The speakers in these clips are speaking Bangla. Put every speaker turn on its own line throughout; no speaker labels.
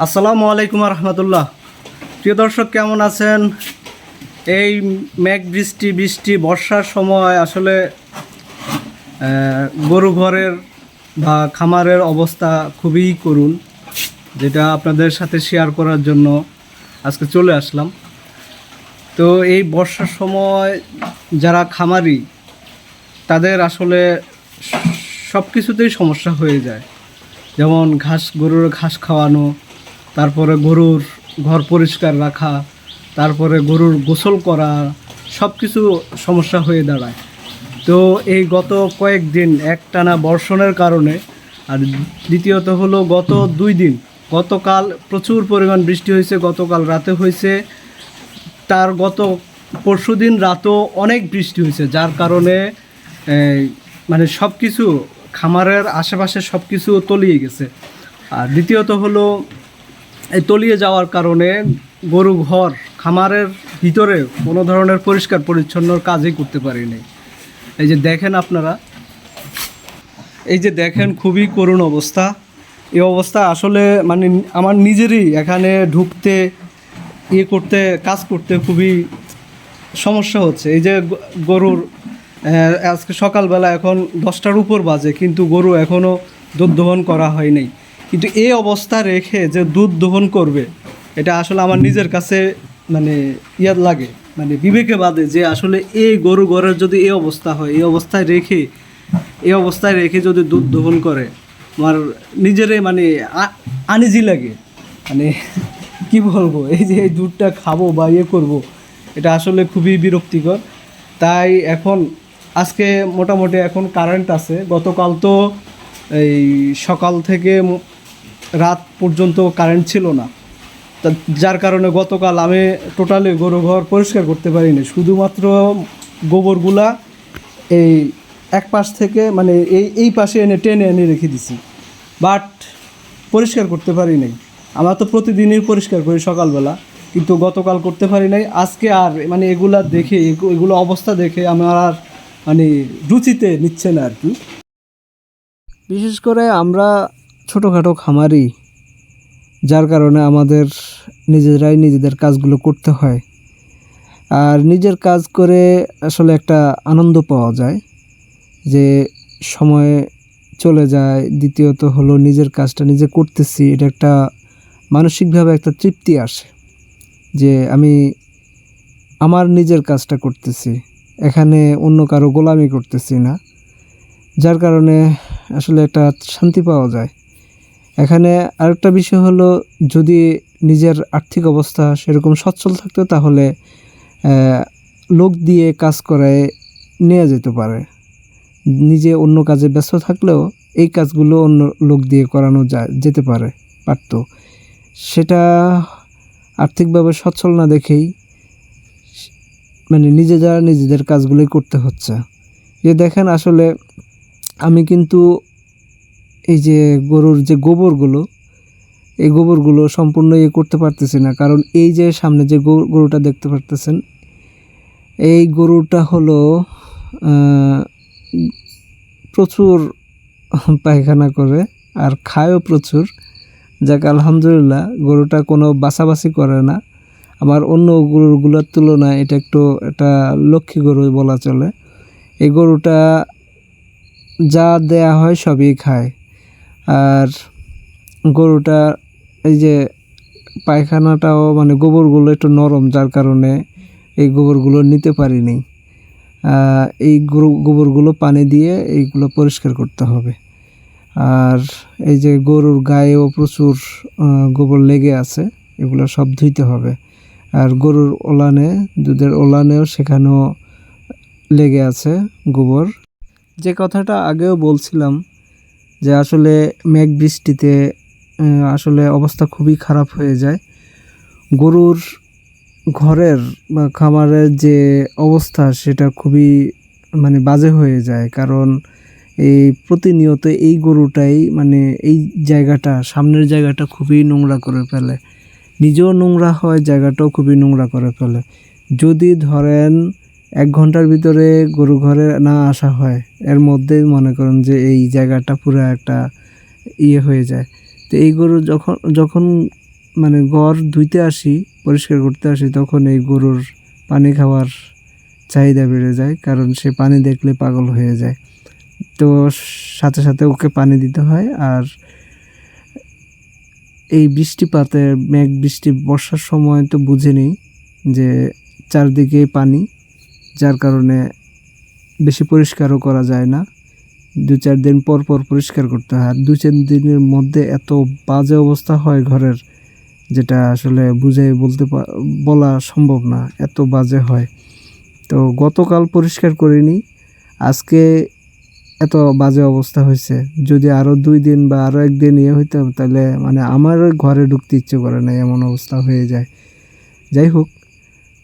আসসালামু আলাইকুম রহমতুল্লাহ। প্রিয় দর্শক, কেমন আছেন? এই মেঘ বৃষ্টি বৃষ্টি বর্ষার সময় আসলে গরু ঘরের বা খামারের অবস্থা খুবই করুণ, যেটা আপনাদের সাথে শেয়ার করার জন্য আজকে চলে আসলাম। তো এই বর্ষার সময় যারা খামারি, তাদের আসলে সব কিছুতেই সমস্যা হয়ে যায়। যেমন গরুর ঘাস খাওয়ানো, তারপরে গরুর ঘর পরিষ্কার রাখা, তারপরে গরুর গোসল করা, সব কিছু সমস্যা হয়ে দাঁড়ায়। তো এই গত কয়েকদিন একটানা বর্ষণের কারণে, আর দ্বিতীয়ত হলো গত 2 দিন, গতকাল প্রচুর পরিমাণ বৃষ্টি হয়েছে, গতকাল রাতে হয়েছে, তার গত পরশুদিন রাতেও অনেক বৃষ্টি হয়েছে, যার কারণে মানে সব কিছু খামারের আশেপাশে সব কিছু তলিয়ে গেছে। আর দ্বিতীয়ত হলো এই তলিয়ে যাওয়ার কারণে গরু ঘর খামারের ভিতরে কোনো ধরনের পরিষ্কার পরিচ্ছন্ন কাজই করতে পারিনি। এই যে দেখেন আপনারা, এই যে দেখেন, খুবই করুণ অবস্থা। এই অবস্থা আসলে মানে আমার নিজেরই এখানে ঢুকতে করতে কাজ করতে খুবই সমস্যা হচ্ছে। এই যে গরুর আজকে সকালবেলা এখন 10টার উপর বাজে, কিন্তু গরু এখনও দুধ দহন করা হয়নি। কিন্তু এই অবস্থা রেখে যে দুধ দহন করবে, এটা আসলে আমার নিজের কাছে মানে ইয়াদ লাগে, মানে বিবেকে বাদে, যে আসলে এই গরু ঘরের যদি এই অবস্থা হয়, এই অবস্থায় রেখে যদি দুধ দহন করে, আমার নিজেরে মানে আনিজি লাগে। মানে কি বলবো, এই যে এই দুধটা খাবো বা করবো, এটা আসলে খুবই বিরক্তিকর। তাই এখন আজকে মোটামুটি এখন কারেন্ট আছে। গতকাল তো এই সকাল থেকে রাত পর্যন্ত কারেন্ট ছিল না, তা যার কারণে গতকাল আমি টোটালি গরু ঘর পরিষ্কার করতে পারিনি। শুধুমাত্র গোবরগুলা এই এক পাশ থেকে মানে এই পাশে টেনে এনে রেখে দিছি, বাট পরিষ্কার করতে পারি নাই। আমরা তো প্রতিদিনই পরিষ্কার করি সকালবেলা, কিন্তু গতকাল করতে পারি নাই। আজকে আর মানে এগুলো দেখে, এগুলো অবস্থা দেখে আমার আর মানে রুচিতে নিচ্ছে না আর কি। বিশেষ করে আমরা ছোটোখাটো খামারি, যার কারণে আমাদের নিজেরাই নিজেদের কাজগুলো করতে হয়। আর নিজের কাজ করে আসলে একটা আনন্দ পাওয়া যায়, যে সময় চলে যায়। দ্বিতীয়ত হলো নিজের কাজটা নিজে করতেছি, এটা একটা মানসিকভাবে একটা তৃপ্তি আসে, যে আমি আমার নিজের কাজটা করতেছি, এখানে অন্য কারো গোলামি করতেছি না। যার কারণে আসলে একটা শান্তি পাওয়া যায় এখানে। আরেকটা বিষয় হলো, যদি নিজের আর্থিক অবস্থা সেরকম সচ্ছল থাকতো, তাহলে লোক দিয়ে কাজ করায় নেওয়া যেতে পারে। নিজে অন্য কাজে ব্যস্ত থাকলেও এই কাজগুলো অন্য লোক দিয়ে করানো যেতে পারতো। সেটা আর্থিকভাবে সচ্ছল না দেখেই মানে নিজেদের কাজগুলোই করতে হচ্ছে। যে দেখেন, আসলে আমি কিন্তু এই যে গরুর যে গোবরগুলো, এই গোবরগুলো সম্পূর্ণ করতে পারতেছি না, কারণ এই যে সামনে যে গরুটা দেখতে পারতেছেন, এই গরুটা হলো প্রচুর পায়খানা করে আর খায়ও প্রচুর। যাক আলহামদুলিল্লাহ, গরুটা কোনো বাছাবাছি করে না। আমার অন্য গরুগুলোর তুলনায় এটা একটা লক্ষ্মী গরু বলা চলে। এই গরুটা যা দেয়া হয় সবই খায়। আর গরুটা এই যে পায়খানাটাও মানে গোবরগুলো একটু নরম, যার কারণে এই গোবরগুলো নিতে পারিনি। এই গোবরগুলো পানি দিয়ে এইগুলো পরিষ্কার করতে হবে। আর এই যে গরুর গায়েও প্রচুর গোবর লেগে আছে, এগুলো সব ধুইতে হবে। আর গরুর দুধের ওলানেও সেখানেও লেগে আছে গোবর। যে কথাটা আগেও বলছিলাম, যে আসলে মেঘ বৃষ্টিতে আসলে অবস্থা খুবই খারাপ হয়ে যায়। গরুর ঘরের বা খামারের যে অবস্থা, সেটা খুবই মানে বাজে হয়ে যায়, কারণ এই প্রতিনিয়ত এই গরুটাই মানে এই জায়গাটা, সামনের জায়গাটা খুবই নোংরা করে ফেলে, নিজেও নোংরা হয়, জায়গাটাও খুবই নোংরা করে ফেলে। যদি ধরেন 1 ঘন্টার ভিতরে গরু ঘরে না আসা হয়, এর মধ্যেই মনে করেন যে এই জায়গাটা পুরো একটা হয়ে যায়। তো এই গরু যখন মানে ঘর ধুইতে আসি, পরিষ্কার করতে আসি, তখন এই গরুর পানি খাওয়ার চাহিদা বেড়ে যায়, কারণ সে পানি দেখলে পাগল হয়ে যায়। তো সাথে সাথে ওকে পানি দিতে হয়। আর এই বৃষ্টিপাতে মেঘ বৃষ্টি বর্ষার সময় তো বুঝেনি যে চারদিকে পানি, যার কারণে বেশি পরিষ্কারও করা যায় না। 2-4 দিন পর পর পরিষ্কার করতে হয়। আর 2-4 দিনের মধ্যে এত বাজে অবস্থা হয় ঘরের, যেটা আসলে বুঝে বলা সম্ভব না, এত বাজে হয়। তো গতকাল পরিষ্কার করিনি, আজকে এত বাজে অবস্থা হয়েছে। যদি আরও 2 দিন বা আরও 1 দিন হইতো, তাহলে মানে আমার ঘরে ঢুকতে ইচ্ছে করে না, এমন অবস্থা হয়ে যায়। যাই হোক,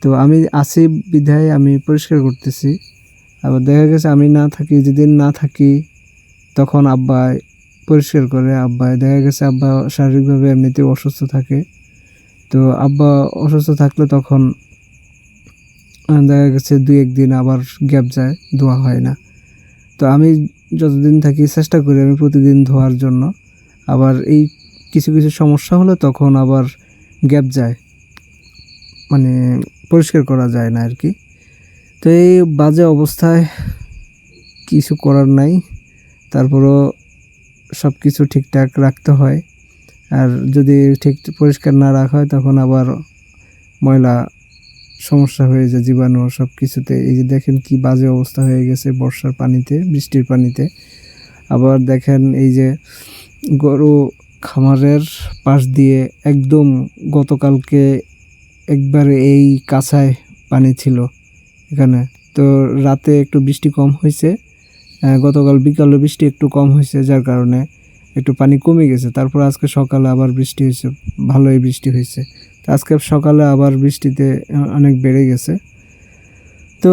তো আমি আছি বিধায় আমি পরিষ্কার করতেছি। আবার দেখা গেছে আমি না থাকি, যেদিন না থাকি তখন আব্বা পরিষ্কার করে। দেখা গেছে আব্বা শারীরিকভাবে এমনিতেও অসুস্থ থাকে। তো আব্বা অসুস্থ থাকলে তখন দেখা গেছে 2-1 দিন আবার গ্যাপ যায়, ধোয়া হয় না। তো আমি যতদিন থাকি চেষ্টা করি আমি প্রতিদিন ধোয়ার জন্য। আবার এই কিছু কিছু সমস্যা হলে তখন আবার গ্যাপ যায়, মানে পরিষ্কার করা যায় না আর কি। তো এই বাজে অবস্থায় কিছু করার নাই, তারপরও সব কিছু ঠিকঠাক রাখতে হয়। আর যদি ঠিক পরিষ্কার না রাখা হয় তখন আবার ময়লা সমস্যা হয়ে যায়, জীবাণু সব কিছুতে। এই যে দেখেন কি বাজে অবস্থা হয়ে গেছে বর্ষার পানিতে, বৃষ্টির পানিতে। আবার দেখেন এই যে গরু খামারের পাশ দিয়ে একদম গতকালকে একবারে এই কাছায় পানি ছিল এখানে। তো রাতে একটু বৃষ্টি কম হয়েছে, গতকাল বিকালে বৃষ্টি একটু কম হয়েছে, যার কারণে একটু পানি কমে গেছে। তারপর আজকে সকালে আবার বৃষ্টি হয়েছে, ভালোই বৃষ্টি হয়েছে। তো আজকে সকালে আবার বৃষ্টিতে অনেক বেড়ে গেছে। তো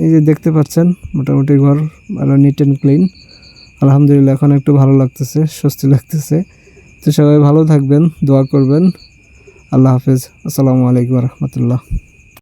এই যে দেখতে পাচ্ছেন মোটামুটি ঘর ভালো নিট অ্যান্ড ক্লিন, আলহামদুলিল্লাহ। এখন একটু ভালো লাগতেছে, স্বস্তি লাগতেছে। তো সবাই ভালো থাকবেন, দোয়া করবেন। আল্লাহ হাফেজ। আসসালামু আলাইকুম রহমতুল্লাহ।